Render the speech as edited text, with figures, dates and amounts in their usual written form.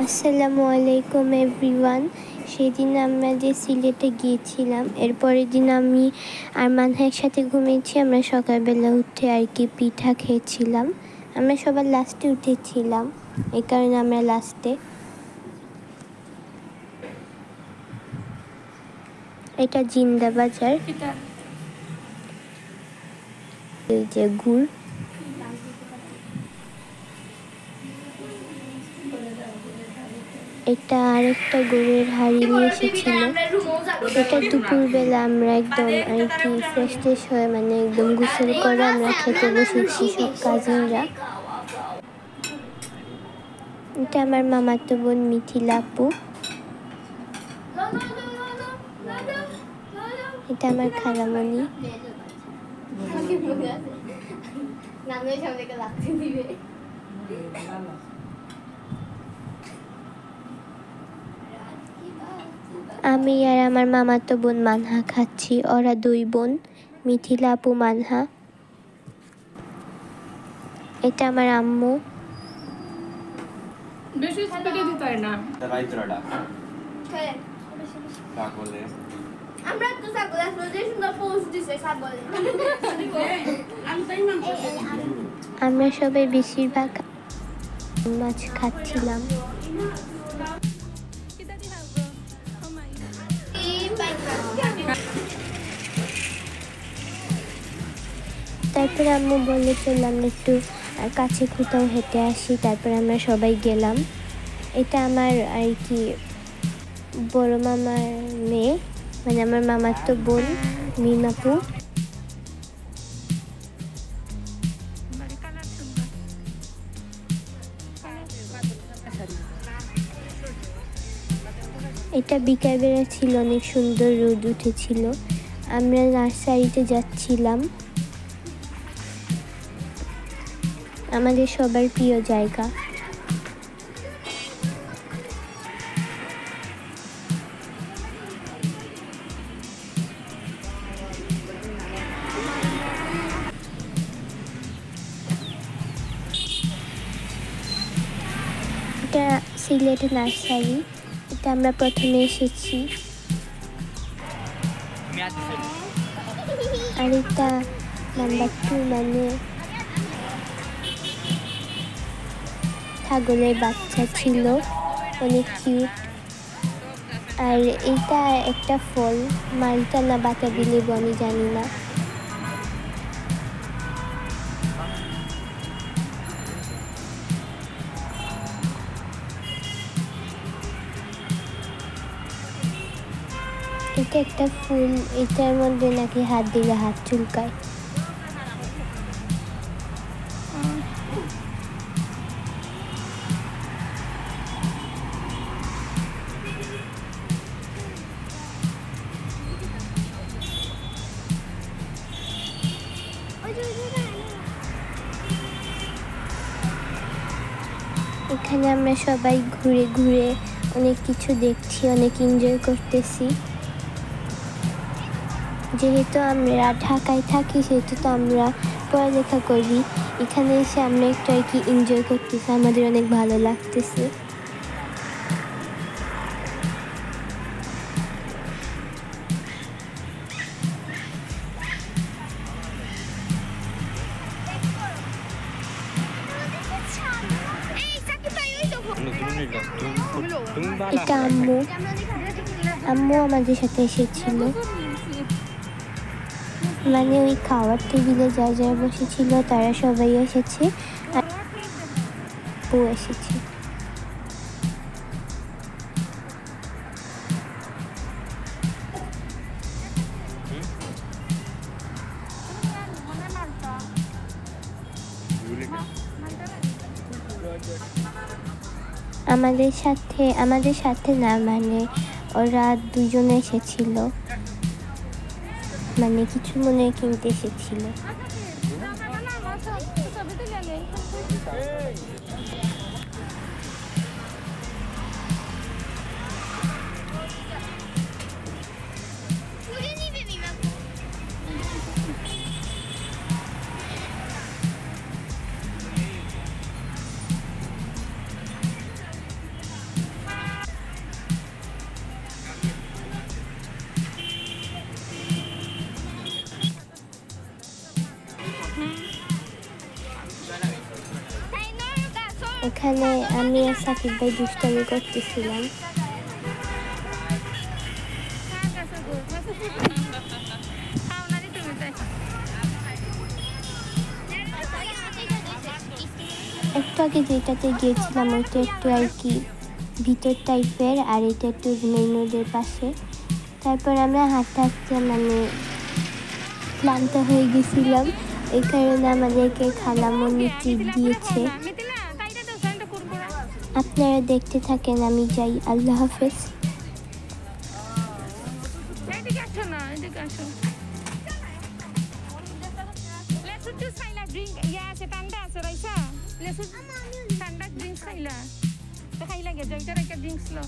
আসসালামু আলাইকুম এভরিওয়ান। সেদিন আমরা যে সিলেটে গিয়েছিলাম, এরপরের দিন আমি আর মানহা একসাথে ঘুমিয়েছি। আমরা সকালবেলা উঠে আর কি পিঠা খেয়েছিলাম। আমরা সবার লাস্টে উঠেছিলাম, এই কারণে আমরা লাস্টে। এটা জিন্দা বাজার, এই যে গুড়। এটা আরেকটা গরুর হাড়ি নিয়ে এসেছিল। এটা দুপুরবেলা আমরা একদম আর কি ফ্রেশ হয়ে মানে একদম গোসল করে আমরা খেতে বসেছি সব কাজিনরা। এটা আমার মামাতো বোন মিথিলা আপু। এটা আমার খালামণি। আমি আর আমার মামাতো বোন মানহা খাচ্ছি। ওরা দুই বোন, মিথিলা আপু, মানহা। এটা আমার আম্মু। বেশি স্পিডে দিতে হয় না। রাইতরাডা কাকলে আমরা তো সাগরে যে সুন্দর পোস্ট দিছে সাগরে। আমরা সবাই বেশিরভাগ মাছ খাচ্ছিলাম। তারপরে আম্মু বলে চললাম একটু কাছে কোথাও হেঁটে আসি। তারপরে আমরা সবাই গেলাম। এটা আমার আর কি বড় মামার মেয়ে, মানে আমার মামার তো বোন মিমাপু। এটা বিকালবেলা ছিল, অনেক সুন্দর রোদ উঠেছিল। আমরা নার্সারিতে যাচ্ছিলাম, আমাদের সবার প্রিয় জায়গা। এটা সিলেট নার্সারি। এটা আমরা প্রথমে এসেছি। আর এটা নাম্বার 2, মানে ছাগলের বাচ্চা ছিল, অনেক কিউট। আর এটা একটা ফল, মালটা না বাতাবি লেবু, আমি জানি না। এটা একটা ফুল, এটার মধ্যে নাকি হাত দিলে হাত চুলকায়। এখানে আমরা সবাই ঘুরে ঘুরে অনেক কিছু দেখছি, অনেক এনজয় করতেছি। যেহেতু আমরা ঢাকায় থাকি, সেহেতু তো আমরা পড়ালেখা করি। এখানে এসে আমরা একটু আর কি এনজয় করতেছি, আমাদের অনেক ভালো লাগতেছে। এটা আম্মু আমাদের সাথে এসেছিল, মানে ওই খাওয়ার টেবিলে যারা বসেছিল তারা সবাই এসেছে, আর ও এসেছে। আমাদের সাথে না, মানে ওরা দুজনে এসেছিল, মানে কিছু মনে কিনতে এসেছিল। এখানে আমি আর সাকিব ভাই দুষ্টামি করতেছিলাম। একটু আগে যেটাতে গিয়েছিলাম ওইটা একটু আর কি ভিতর টাইপের, আর এটা একটু মেইন রোডের পাশে। তারপর আমরা হাঁটতে হাঁটতে মানে ক্লান্ত হয়ে গেছিলাম, এই কারণে আমাদেরকে খালামণি ট্রিট দিয়েছে। আপনারা দেখতে থাকেন, আমি যাই। আল্লাহ হাফেজ। ঠান্ডা ড্রিঙ্কস খাইলা তো খাইলা গে জয়টা রেখে ড্রিঙ্কস লো